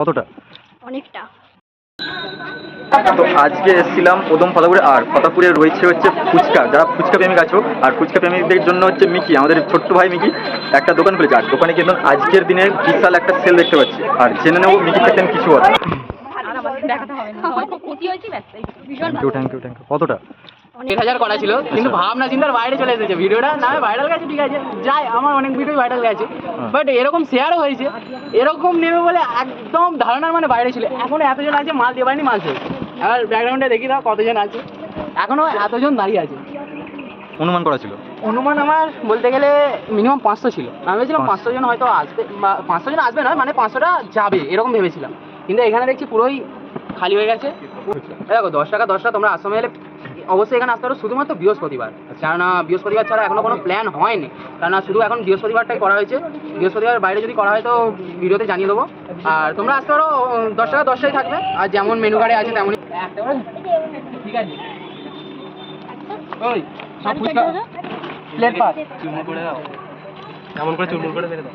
কতটা? অনেকটা। তো আজকে এসেছিলাম ওদম ফতাপুরে, আর ফতাপুরে রয়েছে হচ্ছে ফুচকা, যারা ফুচকা প্রেমিক আছো আর ফুচকা প্রেমিকদের জন্য হচ্ছে মিকি, আমাদের ছোট্ট ভাই মিকি একটা দোকান খুলেছে। আর দোকানে কিন্তু আজকের দিনে বিশাল একটা সেল দেখতে পাচ্ছি। আর জেনে নেবো মিকির থেকে কিছু কথা। Thank you. কতটা? 1000 করা ছিল, কিন্তু ভাবনা চিন্তার বাইরে চলে এসেছে ভিডিওটা। না ভাইরাল গেছে, ঠিক আছে, যাই, আমার অনেক ভিডিও ভাইরাল গেছে, বাট এরকম শেয়ারও হয়েছে, এরকম নেবে বলে একদম ধারণার মানে বাইরে ছিল। এখনো এতজন আছে, মাল দিয়ে পারেনি, মাল শেষ। এবার ব্যাকগ্রাউন্ডে দেখি দাও কতজন আছে, এখনো এতজন দাঁড়িয়ে আছে। অনুমান করা ছিল? অনুমান আমার বলতে গেলে মিনিমাম 500 ছিল। আমি ভেবেছিলাম 500 জন হয়তো আসবে, বা 500 জন আসবে না, মানে 500টা যাবে এরকম ভেবেছিলাম, কিন্তু এখানে দেখছি পুরোই খালি হয়ে গেছে। দেখো 10 টাকা 10টা, তোমরা আসামে এলে অবশ্যই এখানে আসতে পারো, শুধুমাত্র বৃহস্পতিবার, কেননা বৃহস্পতিবার ছাড়া এখনো কোনো প্ল্যান হয়নি, কেননা শুধু এখন বৃহস্পতিবারটাই করা হয়েছে। বৃহস্পতিবার বাইরে যদি করা হয় তো ভিডিওতে জানিয়ে দেবো। আর তোমরা আসতে পারো, 10 টাকা 10টাই থাকবে, আর যেমন মেনু কার্ডে আছে তেমনই। ঠিক আছে, ওই সব ফুচকা প্লেট পাস চুরমুর করে দাও, এমন করে চুরমুর করে মেরে দাও।